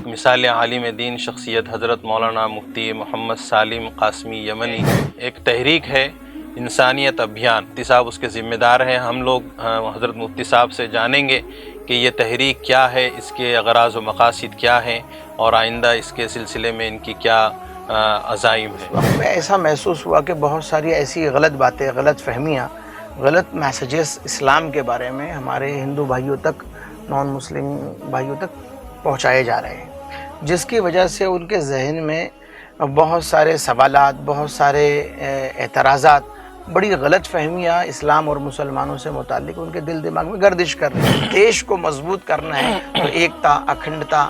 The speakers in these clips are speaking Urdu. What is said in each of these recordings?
ایک مثال عالم دین شخصیت حضرت مولانا مفتی محمد سالم قاسمی یمنی ایک تحریک ہے انسانیت ابھیان، مفتی صاحب اس کے ذمہ دار ہیں۔ ہم لوگ حضرت مفتی صاحب سے جانیں گے کہ یہ تحریک کیا ہے، اس کے اغراض و مقاصد کیا ہیں اور آئندہ اس کے سلسلے میں ان کی کیا عزائم ہے۔ وقت میں ایسا محسوس ہوا کہ بہت ساری ایسی غلط باتیں، غلط فہمیاں، غلط میسیجز اسلام کے بارے میں ہمارے ہندو بھائیوں تک، نان مسلم بھائیوں تک پہنچائے جا رہے ہیں، جس کی وجہ سے ان کے ذہن میں بہت سارے سوالات، بہت سارے اعتراضات، بڑی غلط فہمیاں اسلام اور مسلمانوں سے متعلق ان کے دل دماغ میں گردش کر رہی ہیں۔ دیش کو مضبوط کرنا ہے تو ایکتا، اکھنڈتا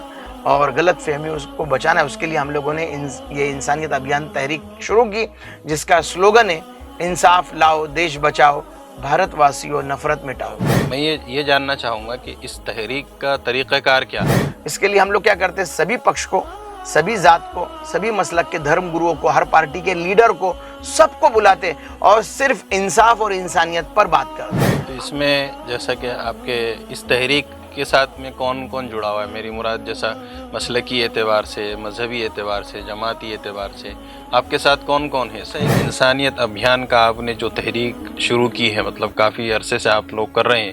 اور غلط فہمی اس کو بچانا ہے۔ اس کے لیے ہم لوگوں نے یہ انسانیت ابھیان تحریک شروع کی، جس کا سلوگن ہے انصاف لاؤ، دیش بچاؤ، بھارت واسیوں، نفرت مٹاؤ۔ میں یہ جاننا چاہوں گا کہ اس تحریک کا طریقہ کار کیا ہے؟ اس کے لیے ہم لوگ کیا کرتے ہیں، سبھی پکش کو، سبھی ذات کو، سبھی مسلک کے دھرم گروؤں کو، ہر پارٹی کے لیڈر کو، سب کو بلاتے اور صرف انصاف اور انسانیت پر بات کرتے ہیں۔ تو اس میں جیسا کہ آپ کے اس تحریک کے ساتھ میں کون کون جڑا ہوا ہے؟ میری مراد جیسا مسلکی اعتبار سے، مذہبی اعتبار سے، جماعتی اعتبار سے آپ کے ساتھ کون کون ہے؟ انسانیت ابھیان کا آپ نے جو تحریک شروع کی ہے، مطلب کافی عرصے سے آپ لوگ کر رہے ہیں،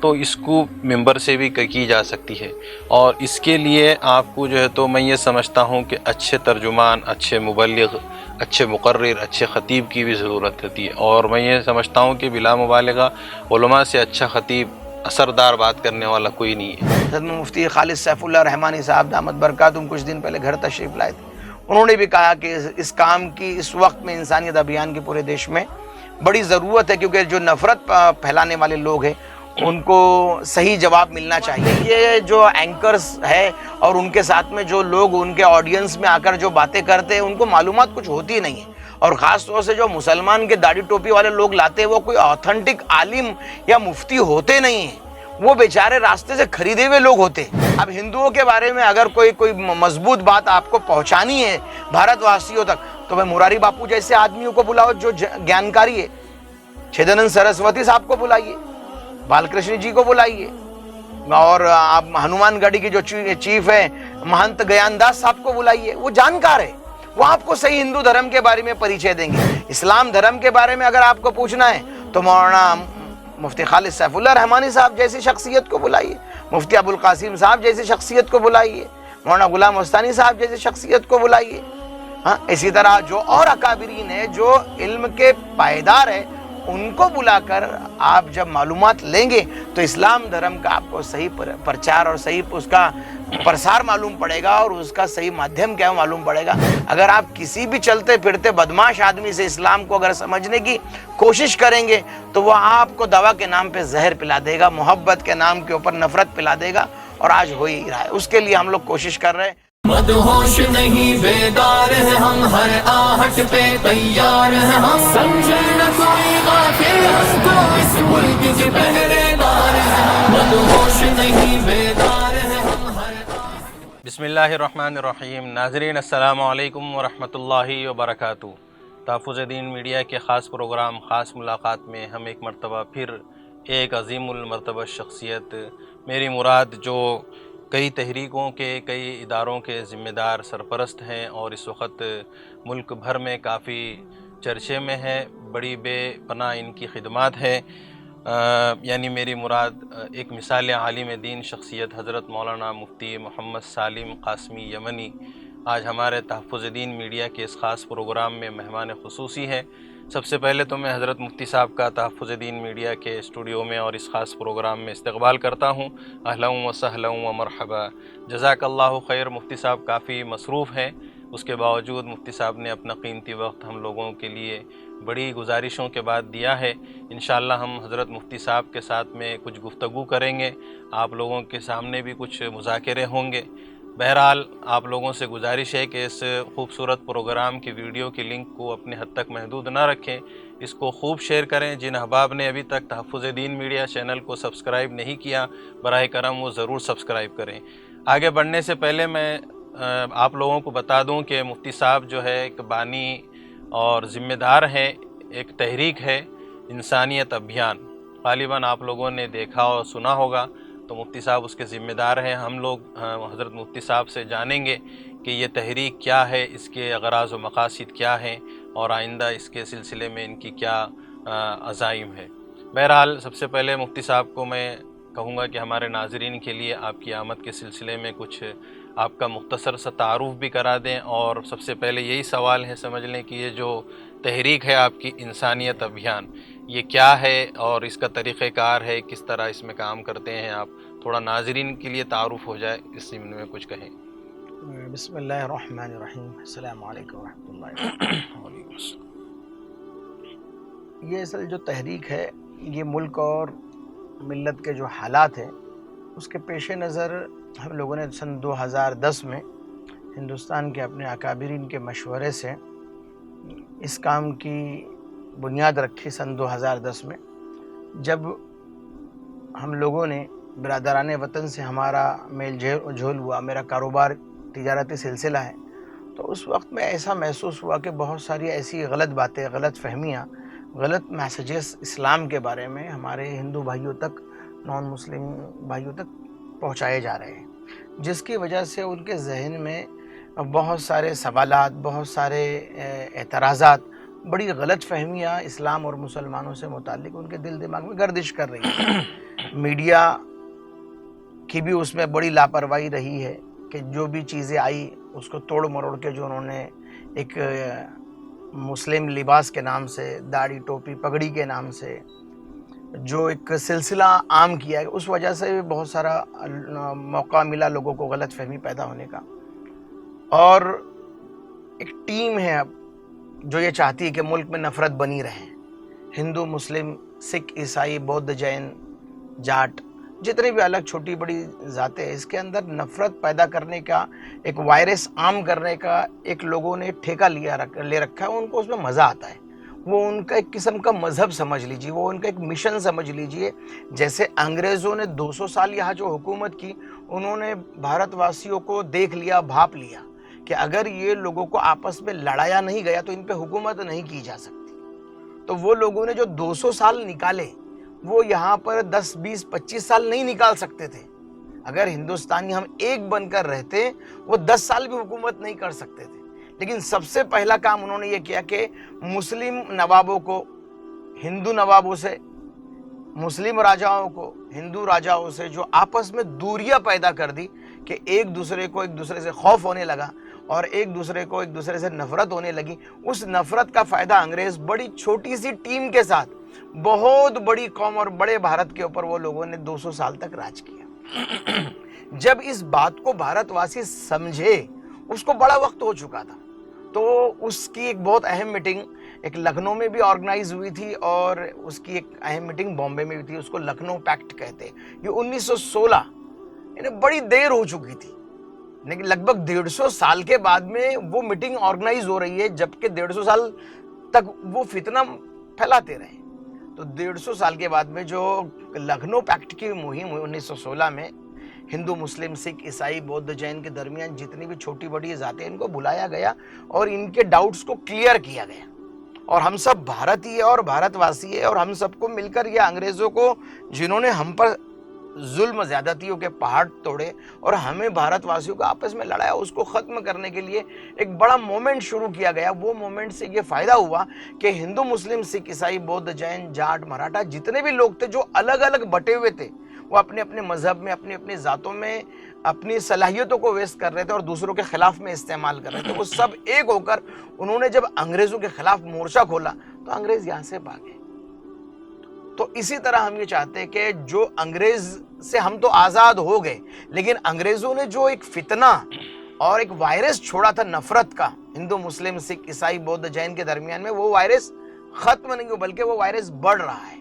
تو اس کو ممبر سے بھی کی جا سکتی ہے، اور اس کے لیے آپ کو جو ہے تو میں یہ سمجھتا ہوں کہ اچھے ترجمان، اچھے مبلغ، اچھے مقرر، اچھے خطیب کی بھی ضرورت ہوتی ہے، اور میں یہ سمجھتا ہوں کہ بلا مبالغہ علماء سے اچھا خطیب، اثردار بات کرنے والا کوئی نہیں ہے۔ حضرت مفتی خالد سیف اللہ رحمانی صاحب دامت برکاتہم کچھ دن پہلے گھر تشریف لائے تھے۔ انہوں نے بھی کہا کہ اس کام کی اس وقت میں انسانیت ابھیان کی پورے دیش میں بڑی ضرورت ہے، کیونکہ جو نفرت پھیلانے والے لوگ ہیں ان کو صحیح جواب ملنا چاہیے۔ یہ جو اینکرز ہے اور ان کے ساتھ میں جو لوگ ان کے آڈینس میں آ کر جو باتیں کرتے ہیں، ان کو معلومات کچھ ہوتی نہیں ہے، اور خاص طور سے جو مسلمان کے داڑھی ٹوپی والے لوگ لاتے ہیں وہ کوئی آتھنٹک عالم یا مفتی ہوتے نہیں ہیں، وہ بیچارے راستے سے خریدے ہوئے لوگ ہوتے ہیں۔ اب ہندوؤں کے بارے میں اگر کوئی مضبوط بات آپ کو پہنچانی ہے بھارت واسیوں تک، تو میں مراری باپو جیسے آدمیوں کو بلاؤ جو گیانکاری ہے، چھیدانند سرسوتی صاحب کو بلائیے، بال کرشن جی کو بلائیے، اور آپ ہنومان گڑھی کے جو چیف ہیں مہنت گیان داس صاحب کو بلائیے، وہ جانکار ہے، وہ آپ کو صحیح ہندو دھرم کے بارے میں پریچے دیں گے۔ اسلام دھرم کے بارے میں اگر آپ کو پوچھنا ہے تو مولانا مفتی خالد سیف اللہ رحمانی صاحب جیسی شخصیت کو بلائیے، مفتی ابوالقاسم صاحب جیسی شخصیت کو بلائیے، مولانا غلام مستانی صاحب جیسی شخصیت کو بلائیے۔ ہاں، اسی طرح جو اور اکابرین ہیں جو علم کے پائیدار ہیں، ان کو بلا کر آپ جب معلومات لیں گے تو اسلام دھرم کا آپ کو صحیح پرچار اور صحیح اس کا پرسار معلوم پڑے گا، اور اس کا صحیح مادھیم کیا معلوم پڑے گا۔ اگر آپ کسی بھی چلتے پھرتے بدماش آدمی سے اسلام کو اگر سمجھنے کی کوشش کریں گے تو وہ آپ کو دوا کے نام پہ زہر پلا دے گا، محبت کے نام کے اوپر نفرت پلا دے گا، اور آج ہو ہی رہا ہے۔ اس کے لیے ہم لوگ کوشش کر رہے ہیں۔ مدہوش نہیں بیدار ہیں ہم، ہر آہٹ پہ تیار ہیں ہم، سمجھے نہ کوئی غافل ہم کو اس ملک کے پہرے دار ہیں ہم، مدہوش نہیں بیدار ہیں ہم، ہر آہٹ۔ بسم اللہ الرحمن الرحیم۔ ناظرین السلام علیکم ورحمۃ اللہ وبرکاتہ۔ تحفظ دین میڈیا کے خاص پروگرام خاص ملاقات میں ہم ایک مرتبہ پھر ایک عظیم المرتبہ شخصیت، میری مراد جو کئی تحریکوں کے، کئی اداروں کے ذمہ دار سرپرست ہیں اور اس وقت ملک بھر میں کافی چرچے میں ہے، بڑی بے پناہ ان کی خدمات ہے، یعنی میری مراد ایک مثال عالم دین شخصیت حضرت مولانا مفتی محمد سالم قاسمی یمنی آج ہمارے تحفظ دین میڈیا کے اس خاص پروگرام میں مہمان خصوصی ہے۔ سب سے پہلے تو میں حضرت مفتی صاحب کا تحفظ دین میڈیا کے اسٹوڈیو میں اور اس خاص پروگرام میں استقبال کرتا ہوں۔ اہلا و سہلا و مرحبا، جزاک اللہ خیر۔ مفتی صاحب کافی مصروف ہیں، اس کے باوجود مفتی صاحب نے اپنا قیمتی وقت ہم لوگوں کے لیے بڑی گزارشوں کے بعد دیا ہے۔ انشاءاللہ ہم حضرت مفتی صاحب کے ساتھ میں کچھ گفتگو کریں گے، آپ لوگوں کے سامنے بھی کچھ مذاکرے ہوں گے۔ بہرحال آپ لوگوں سے گزارش ہے کہ اس خوبصورت پروگرام کی ویڈیو کی لنک کو اپنے حد تک محدود نہ رکھیں، اس کو خوب شیئر کریں۔ جن احباب نے ابھی تک تحفظ دین میڈیا چینل کو سبسکرائب نہیں کیا، براہ کرم وہ ضرور سبسکرائب کریں۔ آگے بڑھنے سے پہلے میں آپ لوگوں کو بتا دوں کہ مفتی صاحب جو ہے ایک بانی اور ذمہ دار ہیں، ایک تحریک ہے انسانیت ابھیان، غالباً آپ لوگوں نے دیکھا اور سنا ہوگا۔ تو مفتی صاحب اس کے ذمہ دار ہیں. ہم لوگ حضرت مفتی صاحب سے جانیں گے کہ یہ تحریک کیا ہے، اس کے اغراض و مقاصد کیا ہیں، اور آئندہ اس کے سلسلے میں ان کی کیا عزائم ہے. بہرحال سب سے پہلے مفتی صاحب کو میں کہوں گا کہ ہمارے ناظرین کے لیے آپ کی آمد کے سلسلے میں کچھ آپ کا مختصر سا تعارف بھی کرا دیں. اور سب سے پہلے یہی سوال ہے، سمجھ لیں کہ یہ جو تحریک ہے آپ کی انسانیت ابھیان، یہ کیا ہے اور اس کا طریقہ کار ہے، کس طرح اس میں کام کرتے ہیں آپ؟ تھوڑا ناظرین کے لیے تعارف ہو جائے، اس ضمن میں کچھ کہیں. بسم اللہ الرحمن الرحیم. السلام علیکم ورحمۃ اللہ وبرکاتہ. یہ اصل جو تحریک ہے، یہ ملک اور ملت کے جو حالات ہیں اس کے پیش نظر ہم لوگوں نے سن 2010 میں ہندوستان کے اپنے اکابرین کے مشورے سے اس کام کی بنیاد رکھی. سن 2010 میں جب ہم لوگوں نے برادران وطن سے ہمارا میل جول ہوا، میرا کاروبار تجارتی سلسلہ ہے، تو اس وقت میں ایسا محسوس ہوا کہ بہت ساری ایسی غلط باتیں، غلط فہمیاں، غلط میسیجز اسلام کے بارے میں ہمارے ہندو بھائیوں تک، نان مسلم بھائیوں تک پہنچائے جا رہے ہیں، جس کی وجہ سے ان کے ذہن میں بہت سارے سوالات، بہت سارے اعتراضات، بڑی غلط فہمیاں اسلام اور مسلمانوں سے متعلق ان کے دل دماغ میں گردش کر رہی ہے. میڈیا کی بھی اس میں بڑی لاپرواہی رہی ہے کہ جو بھی چیزیں آئی اس کو توڑ مروڑ کے جو انہوں نے ایک مسلم لباس کے نام سے، داڑھی ٹوپی پگڑی کے نام سے جو ایک سلسلہ عام کیا ہے، اس وجہ سے بہت سارا موقع ملا لوگوں کو غلط فہمی پیدا ہونے کا. اور ایک ٹیم ہے اب جو یہ چاہتی ہے کہ ملک میں نفرت بنی رہے. ہندو، مسلم، سکھ، عیسائی، بودھ، جین، جاٹ، جتنی بھی الگ چھوٹی بڑی ذاتیں اس کے اندر نفرت پیدا کرنے کا، ایک وائرس عام کرنے کا ایک لوگوں نے ٹھیکہ لے رکھا ہے. ان کو اس میں مزہ آتا ہے. وہ ان کا ایک قسم کا مذہب سمجھ لیجیے، وہ ان کا ایک مشن سمجھ لیجیے. جیسے انگریزوں نے 200 سال یہاں جو حکومت کی، انہوں نے بھارت واسیوں کو دیکھ لیا، بھاپ لیا کہ اگر یہ لوگوں کو آپس میں لڑایا نہیں گیا تو ان پہ حکومت نہیں کی جا سکتی. تو وہ لوگوں نے جو 200 سال نکالے، وہ یہاں پر 10، 20، 25 سال نہیں نکال سکتے تھے. اگر ہندوستانی ہم ایک بن کر رہتے، وہ 10 سال بھی حکومت نہیں کر سکتے تھے. لیکن سب سے پہلا کام انہوں نے یہ کیا کہ مسلم نوابوں کو ہندو نوابوں سے، مسلم راجاؤں کو ہندو راجاؤں سے جو آپس میں دوریاں پیدا کر دی کہ ایک دوسرے سے خوف ہونے لگا اور ایک دوسرے سے نفرت ہونے لگی. اس نفرت کا فائدہ انگریز بڑی چھوٹی سی ٹیم کے ساتھ بہت بڑی قوم اور بڑے بھارت کے اوپر وہ لوگوں نے 200 سال تک راج کیا. جب اس بات کو بھارت واسی سمجھے، اس کو بڑا وقت ہو چکا تھا. تو اس کی ایک بہت اہم میٹنگ ایک لکھنؤ میں بھی آرگنائز ہوئی تھی، اور اس کی ایک اہم میٹنگ بامبے میں بھی تھی. اس کو لکھنؤ پیکٹ کہتے. یہ 1916، یعنی بڑی دیر ہو چکی تھی، لیکن لگ بھگ 150 سال کے بعد میں وہ میٹنگ آرگنائز ہو رہی ہے، جبکہ 150 سال تک وہ فتنہ پھیلاتے رہے. تو 150 سال کے بعد میں جو لکھنؤ پیکٹ کی مہم ہوئی 1916 میں، ہندو، مسلم، سکھ، عیسائی، بودھ، جین کے درمیان جتنی بھی چھوٹی بڑی ذاتیں، ان کو بلایا گیا اور ان کے ڈاؤٹس کو کلیئر کیا گیا. اور ہم سب بھارتی ہے اور بھارت واسی ہے، اور ہم سب کو مل کر یہ انگریزوں کو، جنہوں نے ہم پر ظلم زیادتیوں کے پہاڑ توڑے اور ہمیں بھارت واسیوں کو آپس میں لڑایا، اس کو ختم کرنے کے لیے ایک بڑا مومنٹ شروع کیا گیا. وہ مومنٹ سے یہ فائدہ ہوا کہ ہندو، مسلم، سکھ، عیسائی، بودھ، جین، جاٹ، مراٹھا، جتنے بھی لوگ تھے جو الگ الگ بٹے ہوئے تھے، وہ اپنے اپنے مذہب میں، اپنی اپنی ذاتوں میں اپنی صلاحیتوں کو ویسٹ کر رہے تھے اور دوسروں کے خلاف میں استعمال کر رہے تھے. وہ سب ایک ہو کر انہوں نے جب انگریزوں کے خلاف مورچہ کھولا تو انگریز یہاں سے بھاگے. تو اسی طرح ہم یہ چاہتے ہیں کہ جو انگریز سے ہم تو آزاد ہو گئے، لیکن انگریزوں نے جو ایک فتنہ اور ایک وائرس چھوڑا تھا نفرت کا ہندو، مسلم، سکھ، عیسائی، بودھ، جین کے درمیان میں، وہ وائرس ختم نہیں ہو بلکہ وہ وائرس بڑھ رہا ہے.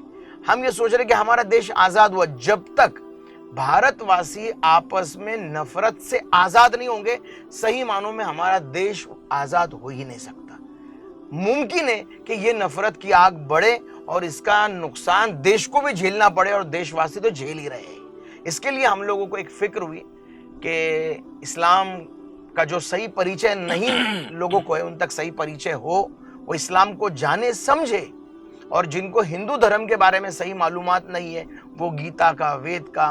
ہم یہ سوچ رہے کہ ہمارا دیش آزاد ہوا. جب تک بھارت واسی آپس میں نفرت سے آزاد نہیں ہوں گے، صحیح معنوں میں ہمارا دیش آزاد ہو ہی نہیں سکتا. ممکن ہے کہ یہ نفرت کی آگ بڑھے اور اس کا نقصان دیش کو بھی جھیلنا پڑے، اور دیش واسی تو جھیل ہی رہے ہیں. اس کے لیے ہم لوگوں کو ایک فکر ہوئی کہ اسلام کا جو صحیح پریچے نہیں لوگوں کو ہے، ان تک صحیح پریچے ہو، وہ اسلام کو جانے سمجھے. اور جن کو ہندو دھرم کے بارے میں صحیح معلومات نہیں ہے، وہ گیتا کا، وید کا،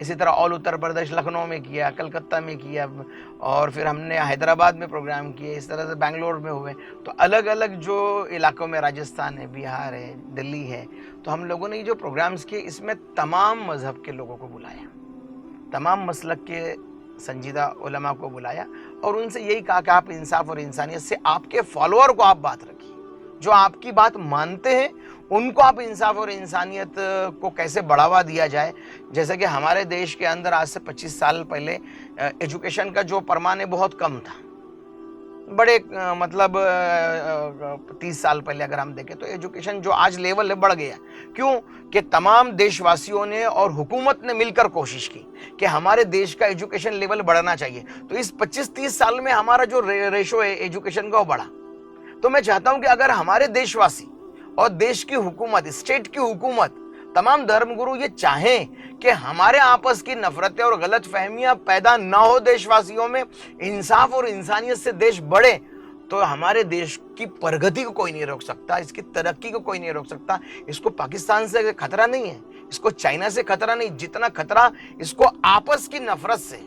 اسی طرح آل اتر پردیش لکھنؤ میں کیا, کلکتہ میں کیا, اور پھر ہم نے حیدرآباد میں پروگرام کیے, اس طرح سے بنگلور میں ہوئے. تو الگ الگ جو علاقوں میں, راجستھان ہے, بہار ہے, دلی ہے, تو ہم لوگوں نے یہ جو پروگرامز کیے اس میں تمام مذہب کے لوگوں کو بلایا, تمام مسلک کے سنجیدہ علماء کو بلایا, اور ان سے یہی کہا کہ آپ انصاف اور انسانیت سے آپ کے فالوور کو آپ بات رکھیے, جو آپ کی بات مانتے ہیں ان کو آپ انصاف اور انسانیت کو کیسے بڑھاوا دیا جائے. جیسے کہ ہمارے دیش کے اندر آج سے 25 سال پہلے ایجوکیشن کا جو پیمانہ بہت کم تھا, بڑے مطلب 30 سال پہلے اگر ہم دیکھیں تو ایجوکیشن جو آج لیول ہے بڑھ گیا. کیوں کہ تمام دیش واسیوں نے اور حکومت نے مل کر کوشش کی کہ ہمارے دیش کا ایجوکیشن لیول بڑھنا چاہیے. تو اس 25-30 سال میں ہمارا جو ریشو ہے ایجوکیشن کا وہ بڑھا. تو میں چاہتا ہوں کہ اگر ہمارے دیش واسی اور دیش کی حکومت, اسٹیٹ کی حکومت, تمام دھرم گرو یہ چاہیں کہ ہمارے آپس کی نفرتیں اور غلط فہمیاں پیدا نہ ہو دیش واسیوں میں, انصاف اور انسانیت سے دیش بڑھے, تو ہمارے دیش کی پرگتی کو کوئی نہیں روک سکتا, اس کی ترقی کو کوئی نہیں روک سکتا. اس کو پاکستان سے خطرہ نہیں ہے, اس کو چائنا سے خطرہ نہیں, جتنا خطرہ اس کو آپس کی نفرت سے,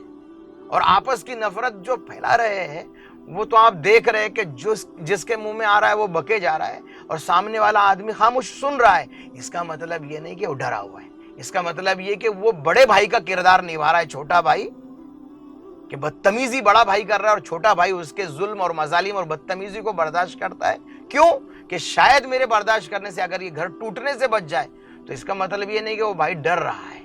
اور آپس کی نفرت جو پھیلا رہے ہیں وہ تو آپ دیکھ رہے ہیں کہ جس کے منہ میں آ رہا ہے وہ بکے جا رہا ہے, اور سامنے والا آدمی خاموش سن رہا ہے. اس کا مطلب یہ نہیں کہ وہ ڈرا ہوا ہے, اس کا مطلب یہ کہ وہ بڑے بھائی کا کردار نبھا رہا ہے, چھوٹا بھائی کہ بدتمیزی بڑا بھائی کر رہا ہے اور چھوٹا بھائی اس کے ظلم اور مظالم اور بدتمیزی کو برداشت کرتا ہے. کیوں کہ شاید میرے برداشت کرنے سے اگر یہ گھر ٹوٹنے سے بچ جائے, تو اس کا مطلب یہ نہیں کہ وہ بھائی ڈر رہا ہے.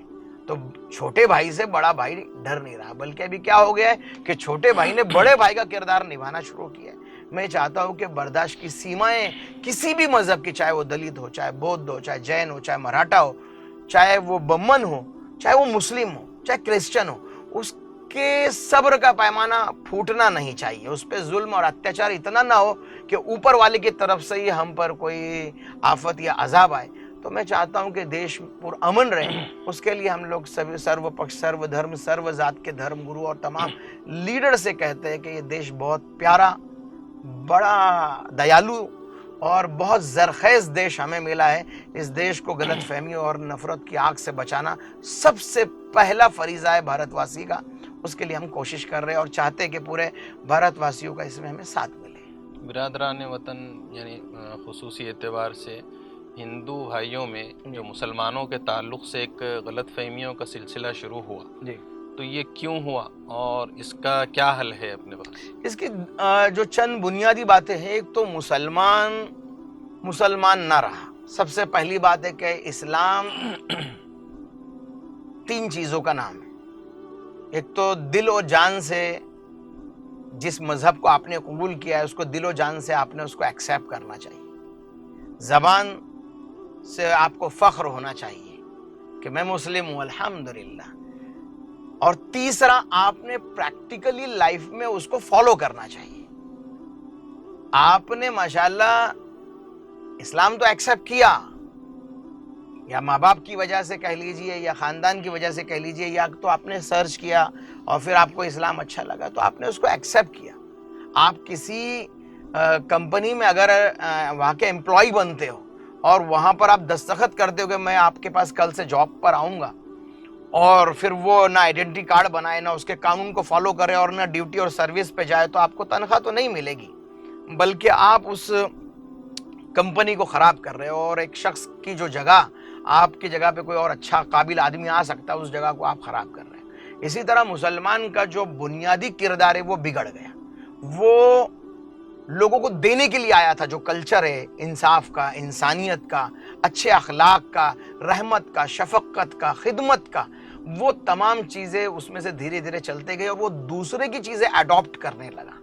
تو چھوٹے بھائی سے بڑا بھائی ڈر نہیں رہا, بلکہ ابھی کیا ہو گیا ہے کہ چھوٹے بھائی نے بڑے بھائی کا کردار نبھانا شروع کیا ہے. میں چاہتا ہوں کہ برداشت کی سیمائیں کسی بھی مذہب کی, چاہے وہ دلت ہو, چاہے بودھ ہو, چاہے جین ہو, چاہے مراٹھا ہو, چاہے وہ بمن ہو, چاہے وہ مسلم ہو, چاہے کرسچن ہو, اس کے صبر کا پیمانہ پھوٹنا نہیں چاہیے. اس پہ ظلم اور اتیاچار اتنا نہ ہو کہ اوپر والے کی طرف سے ہی ہم پر کوئی آفت یا عذاب آئے. تو میں چاہتا ہوں کہ دیش پر امن رہے, اس کے لیے ہم لوگ سرو پکش, سرو دھرم, سرو ذات کے دھرم گرو اور تمام لیڈر سے کہتے ہیں کہ یہ دیش بہت پیارا, بڑا دیالو اور بہت زرخیز دیش ہمیں ملا ہے. اس دیش کو غلط فہمیوں اور نفرت کی آگ سے بچانا سب سے پہلا فریضہ ہے بھارت واسی کا. اس کے لیے ہم کوشش کر رہے ہیں اور چاہتے ہیں کہ پورے بھارت واسیوں کا اس میں ہمیں ساتھ ملے. برادران وطن, یعنی خصوصی اعتبار سے ہندو بھائیوں میں جو مسلمانوں کے تعلق سے ایک غلط فہمیوں کا سلسلہ شروع ہوا, جی, تو یہ کیوں ہوا اور اس کا کیا حل ہے اپنے پاس؟ اس کی جو چند بنیادی باتیں ہیں. ایک تو مسلمان نہ رہا. سب سے پہلی بات ہے کہ اسلام 3 چیزوں کا نام ہے. ایک تو دل و جان سے جس مذہب کو آپ نے قبول کیا ہے اس کو دل و جان سے آپ نے اس کو ایکسیپٹ کرنا چاہیے. زبان سے آپ کو فخر ہونا چاہیے کہ میں مسلم ہوں الحمدللہ. اور تیسرا, آپ نے پریکٹیکلی لائف میں اس کو فالو کرنا چاہیے. آپ نے ماشاءاللہ اسلام تو ایکسیپٹ کیا, یا ماں باپ کی وجہ سے کہہ لیجئے, یا خاندان کی وجہ سے کہہ لیجئے, یا تو آپ نے سرچ کیا اور پھر آپ کو اسلام اچھا لگا تو آپ نے اس کو ایکسیپٹ کیا. آپ کسی کمپنی میں اگر وہاں کے امپلائی بنتے ہو اور وہاں پر آپ دستخط کرتے ہو کہ میں آپ کے پاس کل سے جاب پر آؤں گا, اور پھر وہ نہ آئیڈینٹی کارڈ بنائے, نہ اس کے قانون کو فالو کرے, اور نہ ڈیوٹی اور سروس پہ جائے, تو آپ کو تنخواہ تو نہیں ملے گی, بلکہ آپ اس کمپنی کو خراب کر رہے ہو. اور ایک شخص کی جو جگہ, آپ کی جگہ پہ کوئی اور اچھا قابل آدمی آ سکتا ہے, اس جگہ کو آپ خراب کر رہے ہیں. اسی طرح مسلمان کا جو بنیادی کردار ہے وہ بگڑ گیا. وہ لوگوں کو دینے کے لیے آیا تھا. جو کلچر ہے انصاف کا, انسانیت کا, اچھے اخلاق کا, رحمت کا, شفقت کا, خدمت کا, وہ تمام چیزیں اس میں سے دھیرے دھیرے چلتے گئے, اور وہ دوسرے کی چیزیں اڈاپٹ کرنے لگا.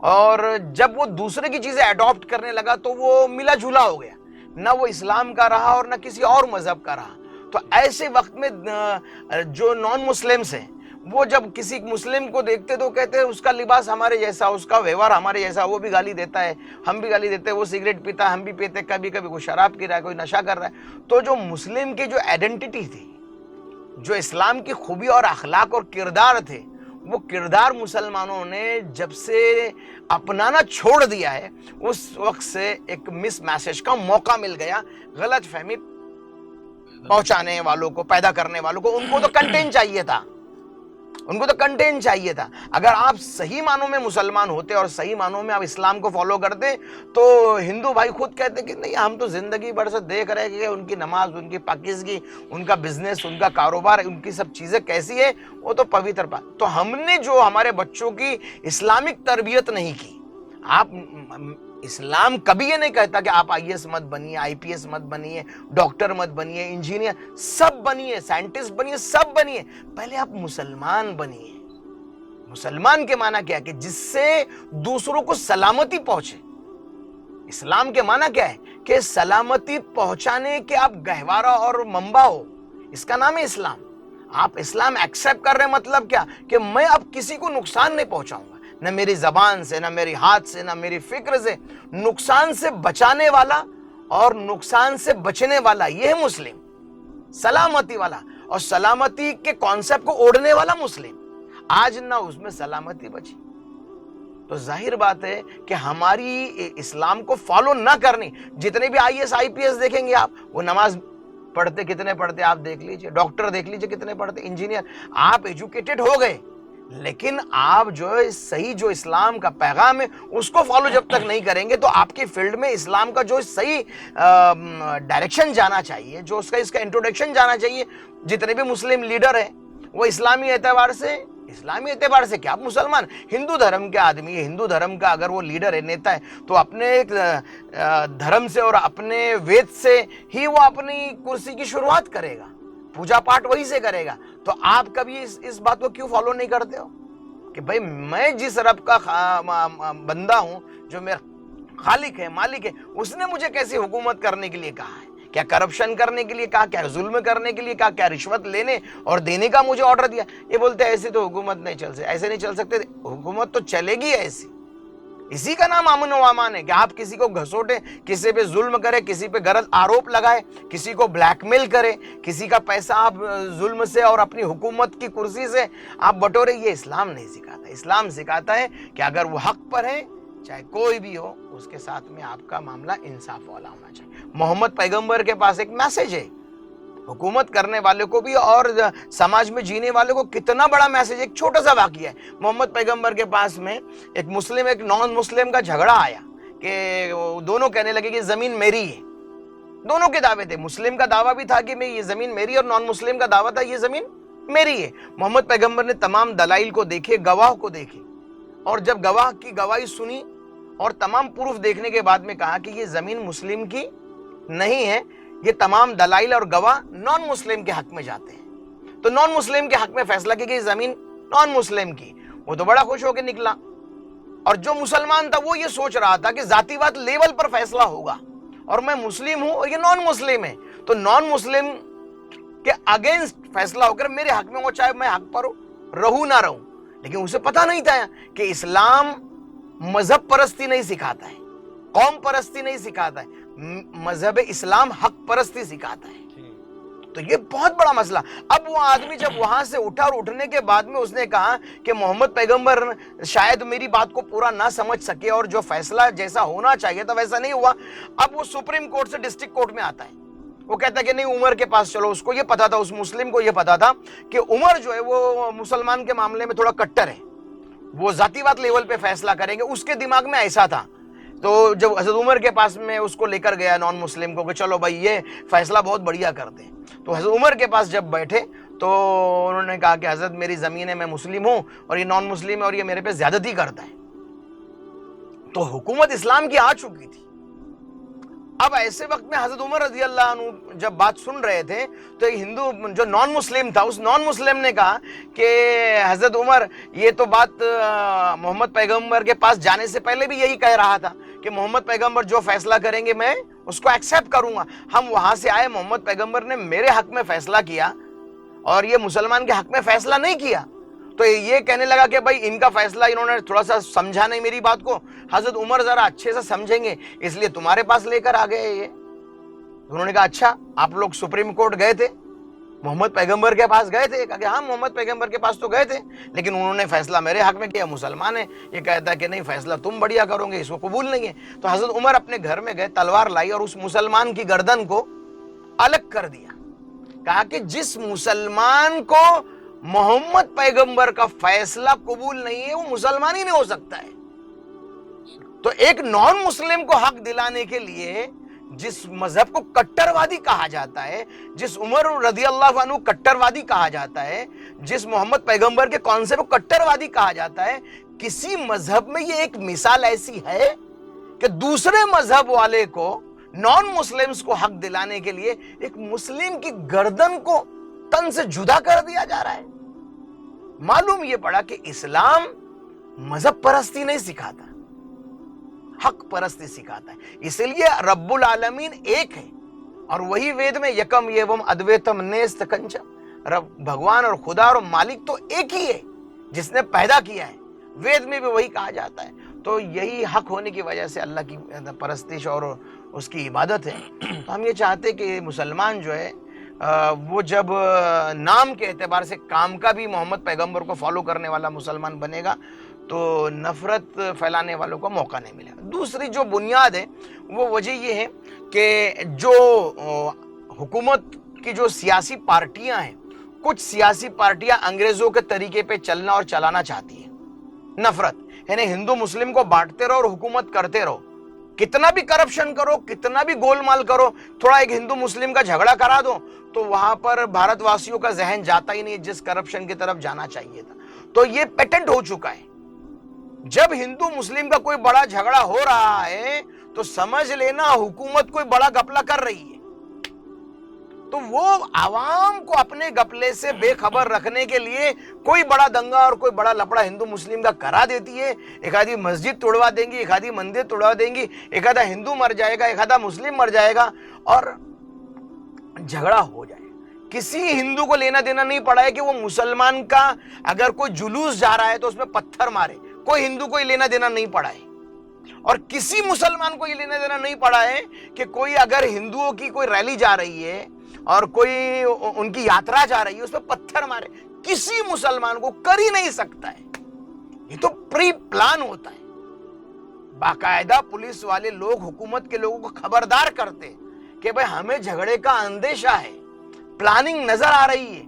اور جب وہ دوسرے کی چیزیں اڈاپٹ کرنے لگا تو وہ ملا جھولا ہو گیا, نہ وہ اسلام کا رہا اور نہ کسی اور مذہب کا رہا. تو ایسے وقت میں جو نان مسلمس ہیں وہ جب کسی مسلم کو دیکھتے تو کہتے ہیں اس کا لباس ہمارے جیسا, اس کا ویوہار ہمارے جیسا, وہ بھی گالی دیتا ہے, ہم بھی گالی دیتے ہیں, وہ سگریٹ پیتا ہے, ہم بھی پیتے, کبھی کبھی کوئی شراب پی رہا ہے, کوئی نشہ کر رہا ہے. تو جو مسلم کی جو آئیڈینٹی تھی, جو اسلام کی خوبی اور اخلاق اور کردار تھے, وہ کردار مسلمانوں نے جب سے اپنانا چھوڑ دیا ہے, اس وقت سے ایک مس میسج کا موقع مل گیا, غلط فہمی پہنچانے والوں کو, پیدا کرنے والوں کو, ان کو تو کنٹینٹ چاہیے تھا, ان کو تو کنٹینٹ چاہیے تھا. اگر آپ صحیح معنوں میں مسلمان ہوتے اور صحیح معنوں میں آپ اسلام کو فالو کرتے تو ہندو بھائی خود کہتے کہ نہیں, ہم تو زندگی بھر سے دیکھ رہے کہ ان کی نماز, ان کی پاکیزگی, ان کا بزنس, ان کا کاروبار, ان کی سب چیزیں کیسی ہے, وہ تو پوتر بات. تو ہم نے جو ہمارے بچوں کی اسلامک تربیت نہیں کی. آپ اسلام کبھی یہ نہیں کہتا کہ آپ آئی ایس مت بنیے, آئی پی ایس مت بنیے, ڈاکٹر مت بنیے, انجینئر, سب بنیے, سائنٹسٹ بنیے, سب بنیے, پہلے آپ مسلمان بنیے. مسلمان کے معنی کیا ہے کہ جس سے دوسروں کو سلامتی پہنچے. اسلام کے معنی کیا ہے کہ سلامتی پہنچانے کے آپ گہوارہ اور منبع ہو, اس کا نام ہے اسلام. آپ اسلام ایکسیپٹ کر رہے ہیں, مطلب کیا کہ میں اب کسی کو نقصان نہیں پہنچاؤں گا, نہ میری زبان سے, نہ میری ہاتھ سے, نہ میری فکر سے. نقصان سے بچانے والا اور نقصان سے بچنے والا, یہ ہے مسلم. سلامتی والا اور سلامتی کے کانسیپٹ کو اوڑھنے والا مسلم. آج نہ اس میں سلامتی بچی, تو ظاہر بات ہے کہ ہماری اسلام کو فالو نہ کرنی. جتنے بھی I S, I P S دیکھیں گے آپ, وہ نماز پڑھتے کتنے پڑھتے آپ دیکھ لیجئے, ڈاکٹر دیکھ لیجئے کتنے پڑھتے, انجینئر. آپ ایجوکیٹڈ ہو گئے, لیکن آپ جو صحیح جو اسلام کا پیغام ہے اس کو فالو جب تک نہیں کریں گے تو آپ کی فیلڈ میں اسلام کا جو صحیح ڈائریکشن جانا چاہیے, جو اس کا انٹروڈکشن جانا چاہیے. جتنے بھی مسلم لیڈر ہیں وہ اسلامی اعتبار سے کیا, آپ مسلمان ہندو دھرم کے آدمی ہے, ہندو دھرم کا اگر وہ لیڈر ہے, نیتا ہے, تو اپنے ایک دھرم سے اور اپنے وید سے ہی وہ اپنی کرسی کی شروعات کرے گا, پوجا پاٹ وہی سے کرے گا. تو آپ کبھی اس بات کو کیوں فالو نہیں کرتے ہو کہ بھئی میں جس رب کا بندہ ہوں, جو میرا خالق ہے, مالک ہے, اس نے مجھے کیسے حکومت کرنے کے لیے کہا ہے, کیا کرپشن کرنے کے لیے کہا, کیا ظلم کرنے کے لیے کہا, کیا رشوت لینے اور دینے کا مجھے آرڈر دیا. یہ بولتے ہیں ایسے تو حکومت نہیں چل سکتی, ایسے نہیں چل سکتے. حکومت تو چلے گی ایسی, اسی کا نام امن و امان ہے کہ آپ کسی کو گھسوٹے, کسی پہ ظلم کرے, کسی پہ غلط آروپ لگائے, کسی کو بلیک میل کرے, کسی کا پیسہ آپ ظلم سے اور اپنی حکومت کی کرسی سے آپ بٹورے. یہ اسلام نہیں سکھاتا. اسلام سکھاتا ہے کہ اگر وہ حق پر ہے, چاہے کوئی بھی ہو, اس کے ساتھ میں آپ کا معاملہ انصاف والا ہونا چاہیے. محمد پیغمبر کے پاس ایک میسج ہے, حکومت کرنے والے کو بھی اور سماج میں جینے والے کو کتنا بڑا میسج. ایک چھوٹا سا واقعہ ہے, محمد پیغمبر کے پاس میں ایک مسلم ایک نان مسلم کا جھگڑا آیا کہ دونوں کہنے لگے کہ زمین میری ہے. دونوں کے دعوے تھے, مسلم کا دعویٰ بھی تھا کہ میں یہ زمین میری, اور نان مسلم کا دعویٰ تھا یہ زمین میری ہے. محمد پیغمبر نے تمام دلائل کو دیکھے, گواہ کو دیکھے, اور جب گواہ کی گواہی سنی اور تمام پروف دیکھنے کے بعد میں کہا کہ یہ زمین مسلم کی نہیں ہے, یہ تمام دلائل اور گواہ نان مسلم کے حق میں جاتے ہیں. تو نان مسلم کے حق میں فیصلہ کیا کہ یہ زمین نان مسلم کی. وہ تو بڑا خوش ہو کے نکلا, اور جو مسلمان تھا وہ یہ سوچ رہا تھا کہ ذاتی بات لیول پر فیصلہ ہوگا, اور میں مسلم ہوں اور یہ نان مسلم ہے, تو نان مسلم کے اگینسٹ فیصلہ ہو کر میرے حق میں ہو, چاہے میں حق پر رہوں نہ رہوں. لیکن اسے پتہ نہیں تھا کہ اسلام مذہب پرستی نہیں سکھاتا ہے, قوم پرستی نہیں سکھاتا ہے, مذہب اسلام حق پرستی سکھاتا ہے. تو یہ بہت بڑا مسئلہ. اب وہ آدمی جب وہاں سے اٹھا, اور اٹھنے کے بعد میں اس نے کہا کہ محمد پیغمبر شاید میری بات کو پورا نہ سمجھ سکے, اور جو فیصلہ جیسا ہونا چاہیے تھا ویسا نہیں ہوا. اب وہ سپریم کورٹ سے ڈسٹرکٹ کورٹ میں آتا ہے. وہ کہتا ہے کہ نہیں, عمر کے پاس چلو. اس کو یہ پتا تھا, اس مسلم کو یہ پتا تھا کہ عمر جو ہے وہ مسلمان کے معاملے میں تھوڑا کٹر ہے, وہ ذاتی بات لیول پہ فیصلہ کریں گے. اس کے دماغ میں ایسا تھا. تو جب حضرت عمر کے پاس میں اس کو لے کر گیا نان مسلم کو کہ چلو بھائی یہ فیصلہ بہت بڑھیا کرتے ہیں, تو حضرت عمر کے پاس جب بیٹھے تو انہوں نے کہا کہ حضرت میری زمین ہے, میں مسلم ہوں اور یہ نان مسلم ہے, اور یہ میرے پہ زیادتی کرتا ہے. تو حکومت اسلام کی آ چکی تھی. اب ایسے وقت میں حضرت عمر رضی اللہ عنہ جب بات سن رہے تھے تو ایک ہندو جو نان مسلم تھا, اس نان مسلم نے کہا کہ حضرت عمر یہ تو بات محمد پیغمبر کے پاس جانے سے پہلے بھی یہی کہہ رہا تھا کہ محمد پیغمبر جو فیصلہ کریں گے میں اس کو ایکسیپٹ کروں گا. ہم وہاں سے آئے, محمد پیغمبر نے میرے حق میں فیصلہ کیا اور یہ مسلمان کے حق میں فیصلہ نہیں کیا. تو یہ کہنے لگا کہ بھائی ان کا فیصلہ انہوں نے تھوڑا سا سمجھا نہیں میری بات کو, حضرت عمر ذرا اچھے سے سمجھیں گے اس لیے تمہارے پاس لے کر آ گئے. یہ انہوں نے کہا اچھا آپ لوگ سپریم کورٹ گئے تھے, محمد پیغمبر کے پاس گئے تھے؟ کہ ہاں محمد پیغمبر کے پاس تو گئے تھے, لیکن انہوں نے فیصلہ میرے حق میں کیا. مسلمان ہے, یہ کہتا ہے کہ نہیں فیصلہ تم بڑھیا کرو گے, اس کو قبول نہیں ہے. تو حضرت عمر اپنے گھر میں گئے, تلوار لائی اور اس مسلمان کی گردن کو الگ کر دیا. کہا کہ جس مسلمان کو محمد پیغمبر کا فیصلہ قبول نہیں ہے وہ مسلمان ہی نہیں ہو سکتا ہے. تو ایک نان مسلم کو حق دلانے کے لیے جس مذہب کو کٹروادی کہا جاتا ہے، جس عمر رضی اللہ عنہ کٹروادی کہا جاتا ہے، جس محمد پیغمبر کے کانسیپٹ کو کٹروادی کہا جاتا ہے، کسی مذہب میں یہ ایک مثال ایسی ہے کہ دوسرے مذہب والے کو، نان مسلمز کو حق دلانے کے لیے ایک مسلم کی گردن کو تن سے جدا کر دیا جا رہا ہے. معلوم یہ پڑا کہ اسلام مذہب پرستی نہیں سکھاتا، حق پرستی سکھاتا ہے. اس لیے رب العالمین ایک ہے، اور وہی وید میں یکم ایوم ادویتم نیست کنچم، رب بھگوان اور خدا اور مالک تو ایک ہی ہے جس نے پیدا کیا ہے. وید میں بھی وہی کہا جاتا ہے. تو یہی حق ہونے کی وجہ سے اللہ کی پرستش اور اس کی عبادت ہے. تو ہم یہ چاہتے کہ مسلمان جو ہے وہ جب نام کے اعتبار سے کام کا بھی محمد پیغمبر کو فالو کرنے والا مسلمان بنے گا تو نفرت پھیلانے والوں کو موقع نہیں ملے گا. دوسری جو بنیاد ہے وہ وجہ یہ ہے کہ جو حکومت کی جو سیاسی پارٹیاں ہیں، کچھ سیاسی پارٹیاں انگریزوں کے طریقے پہ چلنا اور چلانا چاہتی ہیں. نفرت یعنی ہندو مسلم کو بانٹتے رہو اور حکومت کرتے رہو، کتنا بھی کرپشن کرو، کتنا بھی گول مال کرو، تھوڑا ایک ہندو مسلم کا جھگڑا کرا دو تو وہاں پر بھارت واسیوں کا ذہن جاتا ہی نہیں جس کرپشن کی طرف جانا چاہیے تھا. تو یہ پیٹنٹ ہو چکا ہے. جب ہندو مسلم کا کوئی بڑا جھگڑا ہو رہا ہے تو سمجھ لینا حکومت کوئی بڑا گپلا کر رہی ہے. تو وہ عوام کو اپنے گپلے سے بے خبر رکھنے کے لیے کوئی بڑا دنگا اور کوئی بڑا لپڑا ہندو مسلم کا کرا دیتی ہے. ایک آدھی مسجد توڑوا دیں گی، ایک آدھی مندر توڑوا دیں گی، ایک آدھا ہندو مر جائے گا، ایک آدھا مسلم مر جائے گا اور جھگڑا ہو جائے. کسی ہندو کو لینا دینا نہیں پڑا ہے کہ وہ مسلمان کا اگر کوئی جلوس جا رہا ہے تو اس میں پتھر مارے. کوئی ہندو کو یہ لینا دینا نہیں پڑا ہے. اور کسی مسلمان کو یہ لینا دینا نہیں پڑا ہے کہ کوئی اگر ہندوؤں کی کوئی ریلی جا رہی ہے اور کوئی ان کی یاترا جا رہی ہے اس پہ پتھر مارے. کسی مسلمان کو کر ہی نہیں سکتا ہے. یہ تو پری پلان ہوتا ہے. باقاعدہ پولیس والے لوگ حکومت کے لوگوں کو خبردار کرتے کہ بھئی ہمیں جھگڑے کا اندیشہ ہے، پلاننگ نظر آ رہی ہے.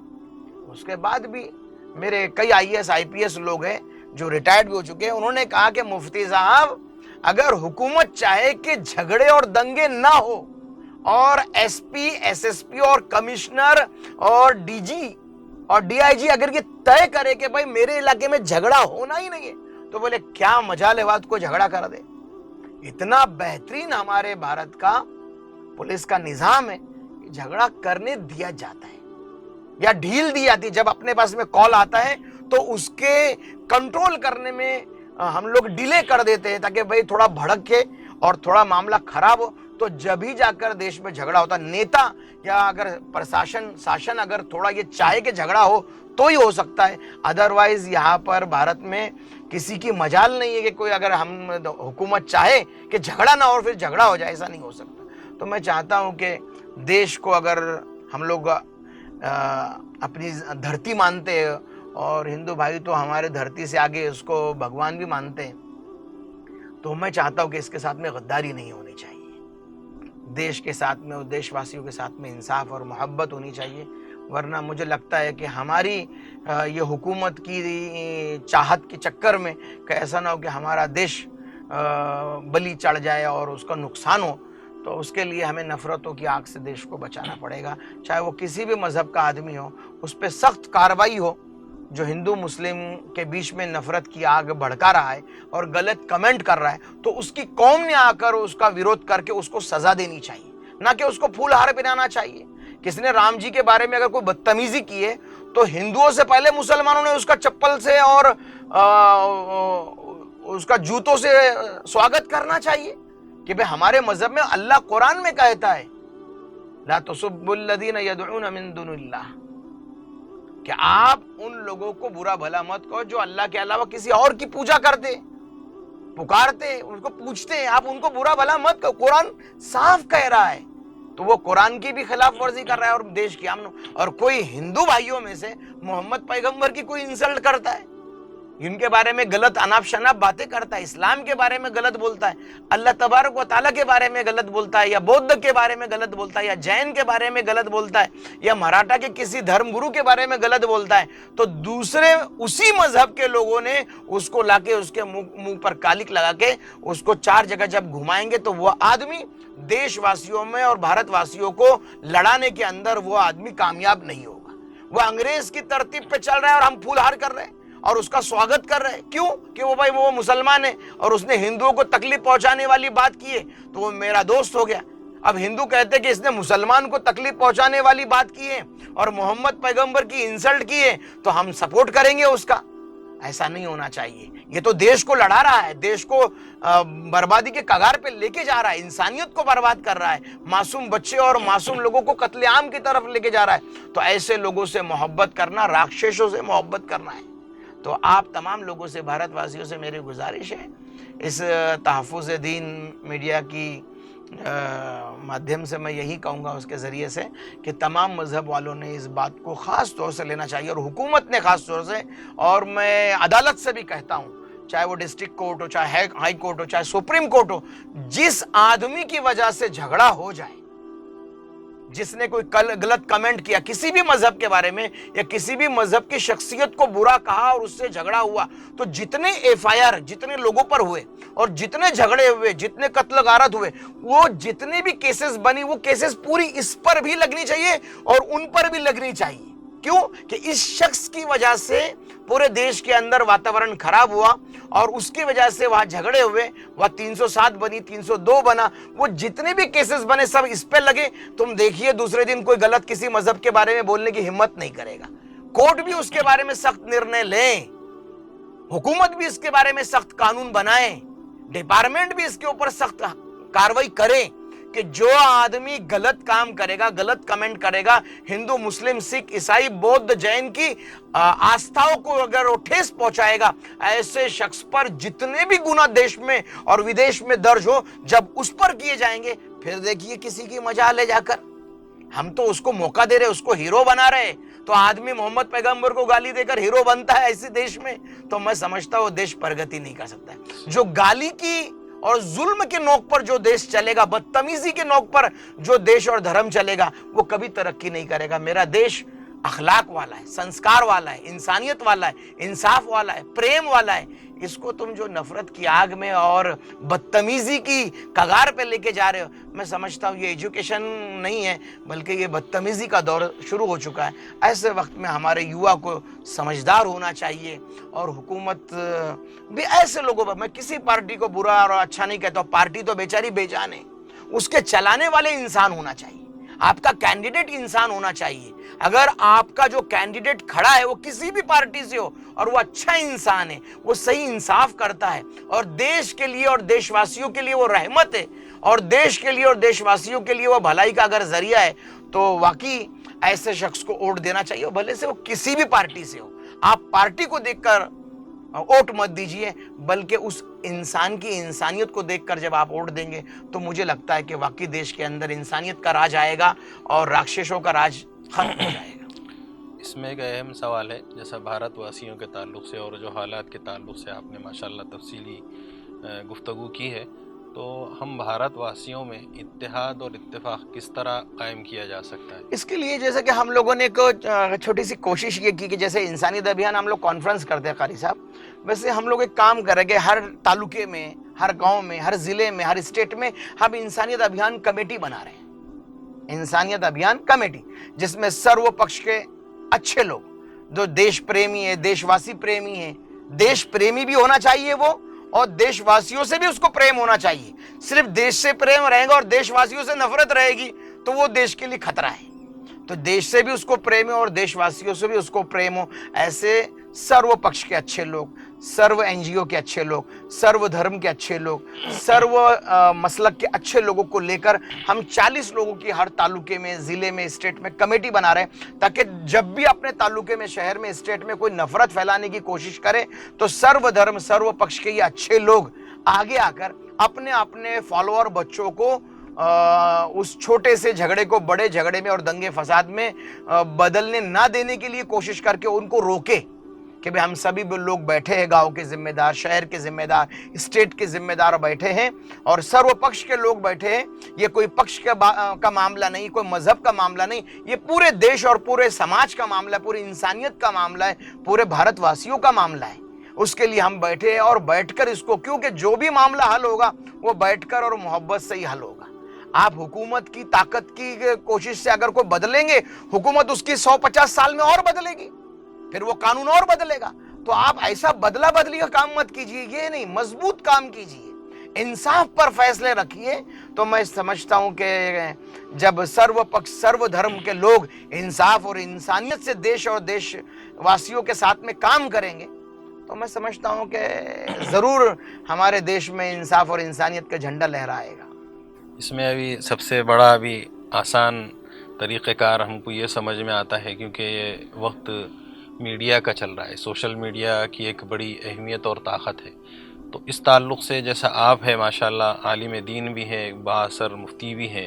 اس کے بعد بھی میرے کئی I S I P S لوگ ہیں جو ریٹائرڈ بھی ہو چکے ہیں، انہوں نے کہا کہ مفتی صاحب اگر حکومت چاہے کہ جھگڑے اور دنگے نہ ہو اور S P, S S P اور کمشنر اور ڈی جی اور ڈی آئی جی اگر یہ طے کرے کہ بھائی میرے علاقے میں جھگڑا ہونا ہی نہیں ہے تو بولے کیا مجال ہے بات کو جھگڑا کر دے. اتنا بہترین ہمارے بھارت کا پولیس کا نظام ہے کہ جھگڑا کرنے دیا جاتا ہے یا ڈھیل دی جاتی ہے. جب اپنے پاس میں کال آتا ہے تو اس کے کنٹرول کرنے میں ہم لوگ ڈیلے کر دیتے ہیں تاکہ بھئی تھوڑا بھڑک کے اور تھوڑا معاملہ خراب ہو تو جب ہی جا کر دیش میں جھگڑا ہوتا. نیتا یا اگر شاشن اگر تھوڑا یہ چاہے کہ جھگڑا ہو تو ہی ہو سکتا ہے. ادروائز یہاں پر بھارت میں کسی کی مجال نہیں ہے کہ کوئی اگر ہم حکومت چاہے کہ جھگڑا نہ ہو اور پھر جھگڑا ہو جائے، ایسا نہیں ہو سکتا. تو میں چاہتا ہوں کہ دیش کو اگر ہم لوگ اپنی دھرتی مانتے ہیں اور ہندو بھائی تو ہمارے دھرتی سے آگے اس کو بھگوان بھی مانتے ہیں، تو میں چاہتا ہوں کہ اس کے ساتھ میں غداری نہیں ہونی چاہیے. دیش کے ساتھ میں اور دیش واسیوں کے ساتھ میں انصاف اور محبت ہونی چاہیے. ورنہ مجھے لگتا ہے کہ ہماری یہ حکومت کی چاہت کے چکر میں کہ ایسا نہ ہو کہ ہمارا دیش بلی چڑھ جائے اور اس کا نقصان ہو، تو اس کے لیے ہمیں نفرتوں کی آگ سے دیش کو بچانا پڑے گا. چاہے وہ کسی بھی مذہب کا آدمی ہو، اس پہ سخت کارروائی ہو. جو ہندو مسلم کے بیچ میں نفرت کی آگ بھڑکا رہا ہے اور غلط کمنٹ کر رہا ہے تو اس کی قوم نے آ کر اس کا ویرودھ کر کے اس کو سزا دینی چاہیے، نہ کہ اس کو پھول ہار پہنانا چاہیے. کسی نے رام جی کے بارے میں اگر کوئی بدتمیزی کی ہے تو ہندوؤں سے پہلے مسلمانوں نے اس کا چپل سے اور اس کا جوتوں سے سواگت کرنا چاہیے کہ بھئی ہمارے مذہب میں اللہ قرآن میں کہتا ہے لا تسبوا الذین یدعون من دون اللہ، کہ آپ ان لوگوں کو برا بھلا مت کہو جو اللہ کے علاوہ کسی اور کی پوجا کرتے، پکارتے، ان کو پوچھتے ہیں. آپ ان کو برا بھلا مت کہو. قرآن صاف کہہ رہا ہے. تو وہ قرآن کی بھی خلاف ورزی کر رہا ہے اور دیش کی امن. اور کوئی ہندو بھائیوں میں سے محمد پیغمبر کی کوئی انسلٹ کرتا ہے ان کے بارے میں غلط اناپ شناپ باتیں کرتا ہے, اسلام کے بارے میں غلط بولتا ہے, اللہ تبارک و تعالیٰ کے بارے میں غلط بولتا ہے, یا بودھ کے بارے میں غلط بولتا ہے, یا جین کے بارے میں غلط بولتا ہے, یا مراٹھا کے کسی دھرم گرو کے بارے میں غلط بولتا ہے, تو دوسرے اسی مذہب کے لوگوں نے اس کو لا کے اس کے منہ پر کالک لگا کے اس کو 4 جگہ جب گھمائیں گے تو وہ آدمی دیش واسیوں میں اور بھارت واسیوں کو لڑانے کے اندر وہ آدمی کامیاب نہیں ہوگا. وہ انگریز کی ترتیب پہ چل رہا ہے اور ہم پھول ہار کر رہے ہیں اور اس کا سواگت کر رہے ہیں. کیوں؟ کہ وہ بھائی وہ مسلمان ہے اور اس نے ہندوؤں کو تکلیف پہنچانے والی بات کی ہے تو وہ میرا دوست ہو گیا. اب ہندو کہتے کہ اس نے مسلمان کو تکلیف پہنچانے والی بات کی ہے اور محمد پیغمبر کی انسلٹ کی ہے تو ہم سپورٹ کریں گے اس کا. ایسا نہیں ہونا چاہیے. یہ تو دیش کو لڑا رہا ہے, دیش کو بربادی کے کگار پہ لے کے جا رہا ہے, انسانیت کو برباد کر رہا ہے, معصوم بچے اور معصوم لوگوں کو قتل عام کی طرف لے کے جا رہا ہے. تو ایسے لوگوں سے محبت کرنا راکشسوں سے محبت کرنا ہے. تو آپ تمام لوگوں سے, بھارت واسیوں سے میری گزارش ہے, اس تحفظ دین میڈیا کی مادھیم سے میں یہی کہوں گا اس کے ذریعے سے کہ تمام مذہب والوں نے اس بات کو خاص طور سے لینا چاہیے, اور حکومت نے خاص طور سے, اور میں عدالت سے بھی کہتا ہوں, چاہے وہ ڈسٹرکٹ کورٹ ہو, چاہے ہائی کورٹ ہو, چاہے سپریم کورٹ ہو, جس آدمی کی وجہ سے جھگڑا ہو جائے, جس نے کوئی غلط کمنٹ کیا کسی بھی مذہب کے بارے میں یا کسی بھی مذہب کی شخصیت کو برا کہا اور اس سے جھگڑا ہوا, تو جتنے ایف آئی آر جتنے لوگوں پر ہوئے اور جتنے جھگڑے ہوئے, جتنے قتل غارت ہوئے, وہ جتنے بھی کیسز بنی وہ کیسز پوری اس پر بھی لگنی چاہیے اور ان پر بھی لگنی چاہیے. کیوں؟ کہ اس شخص کی وجہ سے پورے دیش کے اندر واتاورن خراب ہوا اور اس کی وجہ سے وہاں جھگڑے ہوئے, وہاں 307 بنی, 302 بنا, وہ جتنے بھی کیسز بنے سب اس پہ لگے. تم دیکھیے دوسرے دن کوئی غلط کسی مذہب کے بارے میں بولنے کی ہمت نہیں کرے گا. کورٹ بھی اس کے بارے میں سخت نرنے لیں, حکومت بھی اس کے بارے میں سخت قانون بنائیں, ڈپارٹمنٹ بھی اس کے اوپر سخت کاروائی کریں کہ جو آدمی غلط کام کرے گا, غلط کمنٹ کرے گا, ہندو, مسلم, سکھ, عیسائی, بودھ, جین کی آستھاؤں کو اگر وہ ٹھیس پہنچائے گا, ایسے شخص پر جتنے بھی گناہ دیش میں اور ودیش میں درج ہو جب اس پر کیے جائیں گے, پھر دیکھیے کسی کی مجال لے جا کر ہم تو اس کو موقع دے رہے, اس کو ہیرو بنا رہے. تو آدمی محمد پیغمبر کو گالی دے کر ہیرو بنتا ہے ایسے دیش میں, تو میں سمجھتا ہوں دیش پرگتی نہیں کر سکتا ہے. جو گالی کی اور ظلم کے نوک پر جو دیش چلے گا, بدتمیزی کے نوک پر جو دیش اور دھرم چلے گا, وہ کبھی ترقی نہیں کرے گا. میرا دیش اخلاق والا ہے, سنسکار والا ہے, انسانیت والا ہے, انصاف والا ہے, پریم والا ہے. اس کو تم جو نفرت کی آگ میں اور بدتمیزی کی کگار پہ لے کے جا رہے ہو, میں سمجھتا ہوں یہ ایجوکیشن نہیں ہے بلکہ یہ بدتمیزی کا دور شروع ہو چکا ہے. ایسے وقت میں ہمارے یوا کو سمجھدار ہونا چاہیے اور حکومت بھی ایسے لوگوں پر, میں کسی پارٹی کو برا اور اچھا نہیں کہتا ہوں, پارٹی تو بیچاری بے جان ہے, اس کے چلانے والے انسان ہونا چاہیے, آپ کا کینڈیڈیٹ انسان ہونا چاہیے. اگر آپ کا جو کینڈیڈیٹ کھڑا ہے وہ کسی بھی پارٹی سے ہو اور وہ اچھا انسان ہے, وہ صحیح انصاف کرتا ہے اور دیش کے لیے اور دیش واسیوں کے لیے وہ رحمت ہے اور دیش کے لیے اور دیش واسیوں کے لیے وہ بھلائی کا اگر ذریعہ ہے, تو واقعی ایسے شخص کو ووٹ دینا چاہیے, بھلے سے وہ کسی بھی پارٹی سے ہو. آپ پارٹی کو دیکھ کر ووٹ مت دیجئے بلکہ اس انسان کی انسانیت کو دیکھ کر جب آپ ووٹ دیں گے تو مجھے لگتا ہے کہ واقعی دیش کے اندر انسانیت کا راج آئے گا اور راکشسوں کا راج ختم ہو جائے گا. اس میں ایک اہم سوال ہے, جیسا بھارت واسیوں کے تعلق سے اور جو حالات کے تعلق سے آپ نے ماشاءاللہ تفصیلی گفتگو کی ہے, تو ہم بھارت واسیوں میں اتحاد اور اتفاق کس طرح قائم کیا جا سکتا ہے؟ اس کے لیے جیسے کہ ہم لوگوں نے ایک چھوٹی سی کوشش یہ کی کہ جیسے انسانیت ابھیان ہم لوگ کانفرنس کرتے ہیں قاری صاحب, ویسے ہم لوگ ایک کام کریں گے, ہر تعلقے میں, ہر گاؤں میں, ہر ضلع میں, ہر اسٹیٹ میں ہم انسانیت ابھیان کمیٹی بنا رہے ہیں. انسانیت ابھیان کمیٹی جس میں سرو پکش کے اچھے لوگ جو دیش پریمی ہے, دیش واسی پریمی ہے, دیش پریمی بھی ہونا چاہیے وہ, اور دیش واسیوں سے بھی اس کو پریم ہونا چاہیے. صرف دیش سے پریم رہے گا اور دیش واسیوں سے نفرت رہے گی تو وہ دیش کے لیے خطرہ ہے. تو دیش سے بھی اس کو پریم ہو اور دیش واسیوں سے بھی اس کو پریم ہو. ایسے سرو پکش کے اچھے لوگ, سرو این جی او کے اچھے لوگ, سرو دھرم کے اچھے لوگ, سرو مسلک کے اچھے لوگوں کو لے کر ہم 40 لوگوں کی ہر تعلقے میں, ضلع میں, اسٹیٹ میں کمیٹی بنا رہے ہیں تاکہ جب بھی اپنے تعلقے میں, شہر میں, اسٹیٹ میں کوئی نفرت پھیلانے کی کوشش کرے تو سرو دھرم, سرو پکش کے یہ اچھے لوگ آگے آ کر اپنے اپنے فالوور بچوں کو اس چھوٹے سے جھگڑے کو بڑے جھگڑے میں اور دنگے فساد میں بدلنے نہ دینے کے لیے کوشش کر کے ان کو روکے کہ بھئی ہم سبھی لوگ بیٹھے ہیں، گاؤں کے ذمہ دار، شہر کے ذمہ دار، اسٹیٹ کے ذمہ دار بیٹھے ہیں اور سرو پکش کے لوگ بیٹھے ہیں. یہ کوئی پکش کا معاملہ نہیں، کوئی مذہب کا معاملہ نہیں، یہ پورے دیش اور پورے سماج کا معاملہ ہے، پوری انسانیت کا معاملہ ہے، پورے بھارت واسیوں کا معاملہ ہے. اس کے لیے ہم بیٹھے ہیں اور بیٹھ کر اس کو، کیونکہ جو بھی معاملہ حل ہوگا وہ بیٹھ کر اور محبت سے ہی حل ہوگا. آپ حکومت کی طاقت کی کوشش سے اگر کوئی بدلیں گے، حکومت اس کی 150 سال میں اور بدلے گی، پھر وہ قانون اور بدلے گا. تو آپ ایسا بدلہ بدلی کا کام مت کیجیے، یہ نہیں، مضبوط کام کیجیے، انصاف پر فیصلے رکھیے. تو میں سمجھتا ہوں کہ جب سرو پکش سرو دھرم کے لوگ انصاف اور انسانیت سے دیش اور دیش واسیوں کے ساتھ میں کام کریں گے تو میں سمجھتا ہوں کہ ضرور ہمارے دیش میں انصاف اور انسانیت کا جھنڈا لہرائے گا. اس میں ابھی سب سے بڑا ابھی آسان طریقہ کار ہم کو یہ سمجھ میں آتا ہے، کیونکہ یہ وقت میڈیا کا چل رہا ہے، سوشل میڈیا کی ایک بڑی اہمیت اور طاقت ہے. تو اس تعلق سے جیسا آپ ہے ماشاءاللہ عالم دین بھی ہے، بااثر مفتی بھی ہیں،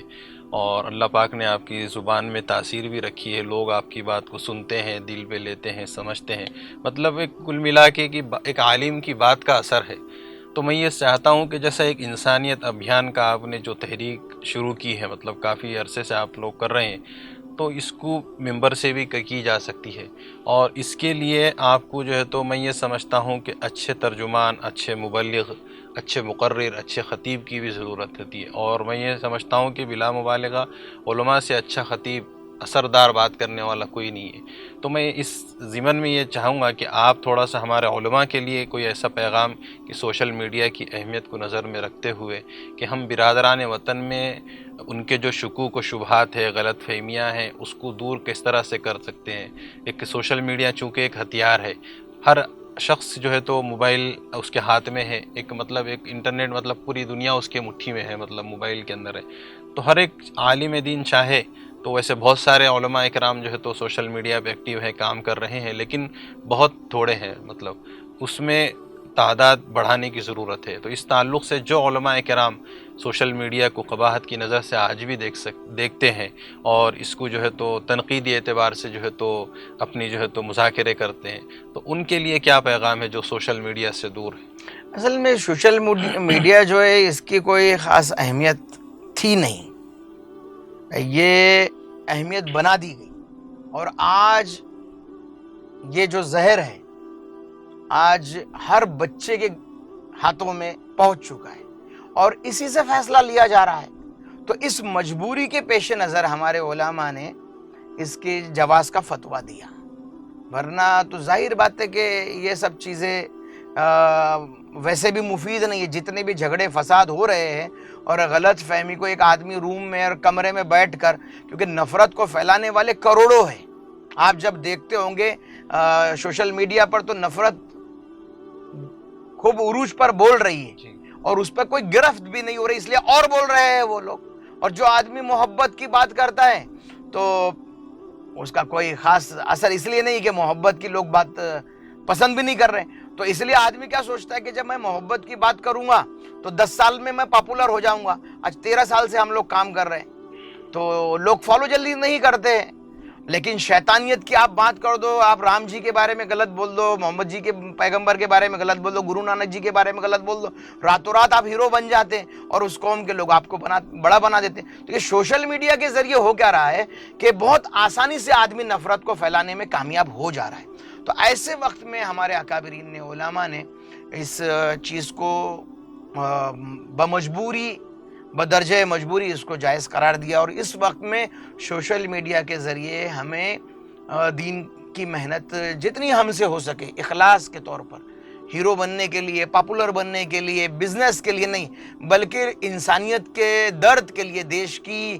اور اللہ پاک نے آپ کی زبان میں تاثیر بھی رکھی ہے، لوگ آپ کی بات کو سنتے ہیں، دل پہ لیتے ہیں، سمجھتے ہیں، مطلب ایک کل ملا کے کہ ایک عالم کی بات کا اثر ہے. تو میں یہ چاہتا ہوں کہ جیسا ایک انسانیت ابھیان کا آپ نے جو تحریک شروع کی ہے، مطلب کافی عرصے سے آپ لوگ کر رہے ہیں، تو اس کو ممبر سے بھی کی جا سکتی ہے. اور اس کے لیے آپ کو جو ہے تو میں یہ سمجھتا ہوں کہ اچھے ترجمان، اچھے مبلغ، اچھے مقرر، اچھے خطیب کی بھی ضرورت ہوتی ہے. اور میں یہ سمجھتا ہوں کہ بلا مبالغہ علماء سے اچھا خطیب، اثردار بات کرنے والا کوئی نہیں ہے. تو میں اس ضمن میں یہ چاہوں گا کہ آپ تھوڑا سا ہمارے علماء کے لیے کوئی ایسا پیغام کہ سوشل میڈیا کی اہمیت کو نظر میں رکھتے ہوئے کہ ہم برادران وطن میں ان کے جو شکوک و شبہات ہے، غلط فہمیاں ہیں، اس کو دور کس طرح سے کر سکتے ہیں. ایک سوشل میڈیا چونکہ ایک ہتھیار ہے، ہر شخص جو ہے تو موبائل اس کے ہاتھ میں ہے، ایک مطلب ایک انٹرنیٹ مطلب پوری دنیا اس کے مٹھی میں ہے، مطلب موبائل کے اندر ہے. تو ہر ایک عالم دین چاہے تو ویسے بہت سارے علماء اکرام جو ہے تو سوشل میڈیا پہ ایکٹیو ہیں، کام کر رہے ہیں، لیکن بہت تھوڑے ہیں، مطلب اس میں تعداد بڑھانے کی ضرورت ہے. تو اس تعلق سے جو علماء کرام سوشل میڈیا کو قباحت کی نظر سے آج بھی دیکھتے ہیں اور اس کو جو ہے تو تنقیدی اعتبار سے جو ہے تو اپنی جو ہے تو مذاکرے کرتے ہیں، تو ان کے لیے کیا پیغام ہے جو سوشل میڈیا سے دور ہے؟ اصل میں سوشل میڈیا جو ہے اس کی کوئی خاص اہمیت تھی نہیں، یہ اہمیت بنا دی گئی. اور آج یہ جو زہر ہے آج ہر بچے کے ہاتھوں میں پہنچ چکا ہے اور اسی سے فیصلہ لیا جا رہا ہے. تو اس مجبوری کے پیش نظر ہمارے علماء نے اس کی جواز کا فتویٰ دیا، ورنہ تو ظاہر بات ہے کہ یہ سب چیزیں ویسے بھی مفید نہیں ہے. جتنے بھی جھگڑے فساد ہو رہے ہیں اور غلط فہمی کو ایک آدمی روم میں اور کمرے میں بیٹھ کر، کیونکہ نفرت کو پھیلانے والے کروڑوں ہیں. آپ جب دیکھتے ہوں گے سوشل میڈیا پر تو نفرت خوب عروج پر بول رہی ہے اور اس پہ کوئی گرفت بھی نہیں ہو رہی، اس لیے اور بول رہے ہیں وہ لوگ. اور جو آدمی محبت کی بات کرتا ہے تو اس کا کوئی خاص اثر اس لیے نہیں کہ محبت کی لوگ بات پسند بھی نہیں کر رہے ہیں. تو اس لیے آدمی کیا سوچتا ہے کہ جب میں محبت کی بات کروں گا تو 10 سال میں پاپولر ہو جاؤں گا. آج 13 سال سے ہم لوگ کام کر رہے ہیں تو لوگ فالو جلدی نہیں کرتے ہیں. لیکن شیطانیت کی آپ بات کر دو، آپ رام جی کے بارے میں غلط بول دو، محمد جی کے پیغمبر کے بارے میں غلط بول دو، گرو نانک جی کے بارے میں غلط بول دو، راتوں رات آپ ہیرو بن جاتے ہیں اور اس قوم کے لوگ آپ کو بڑا بنا دیتے ہیں. تو یہ سوشل میڈیا کے ذریعے ہو کیا رہا ہے کہ بہت آسانی سے آدمی نفرت کو پھیلانے میں کامیاب ہو جا رہا ہے. تو ایسے وقت میں ہمارے اکابرین نے، علماء نے اس چیز کو بمجبوری، بدرجہ مجبوری اس کو جائز قرار دیا. اور اس وقت میں سوشل میڈیا کے ذریعے ہمیں دین کی محنت جتنی ہم سے ہو سکے اخلاص کے طور پر، ہیرو بننے کے لیے، پاپولر بننے کے لیے، بزنس کے لیے نہیں، بلکہ انسانیت کے درد کے لیے، دیش کی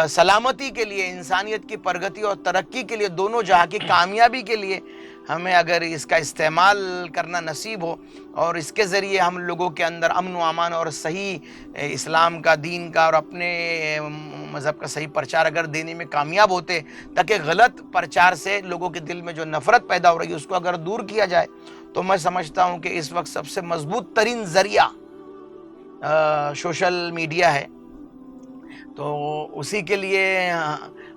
سلامتی کے لیے، انسانیت کی پرگتی اور ترقی کے لیے، دونوں جہاں کی کامیابی کے لیے ہمیں اگر اس کا استعمال کرنا نصیب ہو اور اس کے ذریعے ہم لوگوں کے اندر امن و امان اور صحیح اسلام کا، دین کا اور اپنے مذہب کا صحیح پرچار اگر دینے میں کامیاب ہوتے، تاکہ غلط پرچار سے لوگوں کے دل میں جو نفرت پیدا ہو رہی ہے اس کو اگر دور کیا جائے، تو میں سمجھتا ہوں کہ اس وقت سب سے مضبوط ترین ذریعہ سوشل میڈیا ہے. تو اسی کے لیے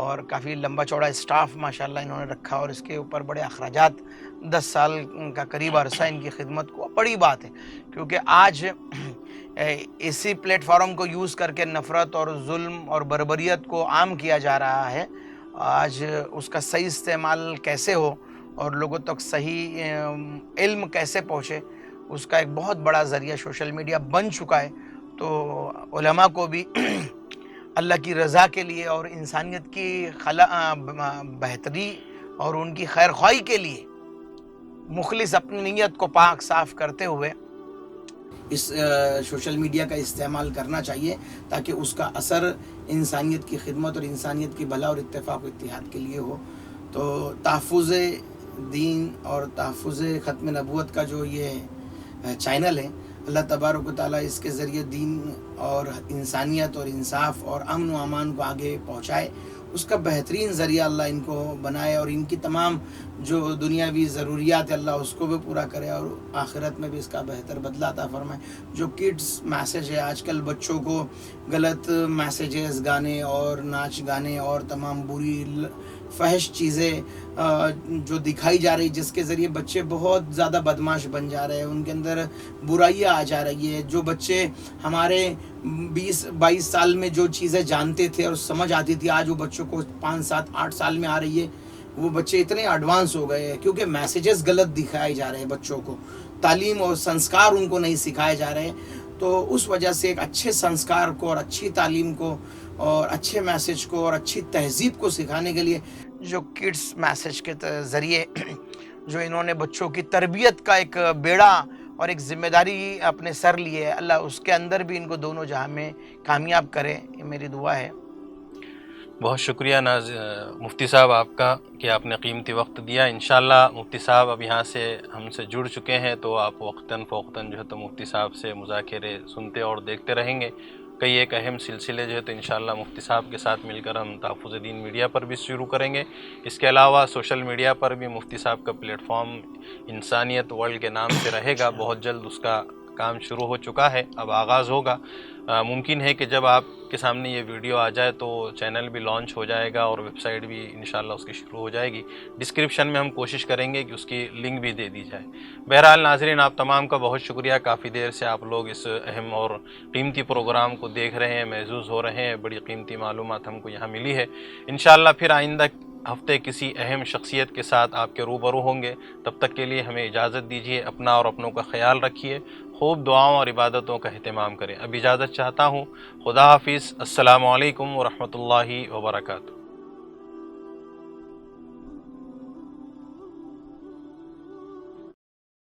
اور کافی لمبا چوڑا اسٹاف ماشاءاللہ انہوں نے رکھا، اور اس کے اوپر بڑے اخراجات، 10 سال کا قریب عرصہ ان کی خدمت کو بڑی بات ہے، کیونکہ آج اسی پلیٹ فارم کو یوز کر کے نفرت اور ظلم اور بربریت کو عام کیا جا رہا ہے۔ آج اس کا صحیح استعمال کیسے ہو اور لوگوں تک صحیح علم کیسے پہنچے، اس کا ایک بہت بڑا ذریعہ سوشل میڈیا بن چکا ہے۔ تو علماء کو بھی اللہ کی رضا کے لیے اور انسانیت کی بہتری اور ان کی خیر خواہی کے لیے مخلص اپنی نیت کو پاک صاف کرتے ہوئے اس سوشل میڈیا کا استعمال کرنا چاہیے، تاکہ اس کا اثر انسانیت کی خدمت اور انسانیت کی بھلا اور اتفاق و اتحاد کے لیے ہو۔ تو تحفظ دین اور تحفظ ختم نبوت کا جو یہ چینل ہے، اللہ تبارک و تعالیٰ اس کے ذریعے دین اور انسانیت اور انصاف اور امن و امان کو آگے پہنچائے، اس کا بہترین ذریعہ اللہ ان کو بنائے، اور ان کی تمام جو دنیاوی ضروریات ہے اللہ اس کو بھی پورا کرے، اور آخرت میں بھی اس کا بہتر بدلہ عطا فرمائے۔ جو کڈس میسیج ہے، آج کل بچوں کو غلط میسیجز، گانے اور ناچ گانے اور تمام بری فحش چیزیں جو دکھائی جا رہی، جس کے ذریعے بچے بہت زیادہ بدماش بن جا رہے ہیں، ان کے اندر برائیاں آ جا رہی ہے۔ جو بچے ہمارے 20-22 سال میں جو چیزیں جانتے تھے اور سمجھ آتی تھی، آج وہ بچوں کو 5, 7, 8 سال میں آ رہی ہے۔ وہ بچے اتنے ایڈوانس ہو گئے ہیں کیونکہ میسیجز غلط دکھائے جا رہے ہیں بچوں کو، تعلیم اور سنسکار ان کو نہیں سکھائے جا رہے ہیں۔ تو اس وجہ سے ایک اچھے سنسکار کو اور اچھی تعلیم کو اور اچھے میسیج کو اور اچھی تہذیب کو سکھانے کے لیے جو کڈس میسیج کے ذریعے جو انہوں نے بچوں کی تربیت کا ایک بیڑا اور ایک ذمہ داری اپنے سر لیے ہے، اللہ اس کے اندر بھی ان کو دونوں جہاں میں کامیاب کرے، یہ میری دعا ہے۔ بہت شکریہ مفتی صاحب آپ کا کہ آپ نے قیمتی وقت دیا۔ انشاءاللہ مفتی صاحب اب یہاں سے ہم سے جڑ چکے ہیں، تو آپ وقتاً فوقتاً جو ہے تو مفتی صاحب سے مذاکرے سنتے اور دیکھتے رہیں گے۔ کئی ایک اہم سلسلے جو ہے تو انشاءاللہ مفتی صاحب کے ساتھ مل کر ہم تحفظ دین میڈیا پر بھی شروع کریں گے۔ اس کے علاوہ سوشل میڈیا پر بھی مفتی صاحب کا پلیٹ فارم انسانیت ورلڈ کے نام سے رہے گا، بہت جلد اس کا کام شروع ہو چکا ہے، اب آغاز ہوگا۔ ممکن ہے کہ جب آپ کے سامنے یہ ویڈیو آ جائے تو چینل بھی لانچ ہو جائے گا اور ویب سائٹ بھی انشاءاللہ اس کی شروع ہو جائے گی۔ ڈسکرپشن میں ہم کوشش کریں گے کہ اس کی لنک بھی دے دی جائے۔ بہرحال ناظرین، آپ تمام کا بہت شکریہ، کافی دیر سے آپ لوگ اس اہم اور قیمتی پروگرام کو دیکھ رہے ہیں، محظوظ ہو رہے ہیں، بڑی قیمتی معلومات ہم کو یہاں ملی ہے۔ انشاءاللہ پھر آئندہ ہفتے کسی اہم شخصیت کے ساتھ آپ کے روبرو ہوں گے، تب تک کے لیے ہمیں اجازت دیجیے، اپنا اور اپنوں کا خیال رکھیے، خوب دعاؤں اور عبادتوں کا اہتمام کریں۔ اب اجازت چاہتا ہوں، خدا حافظ، السلام علیکم ورحمۃ اللہ وبرکاتہ۔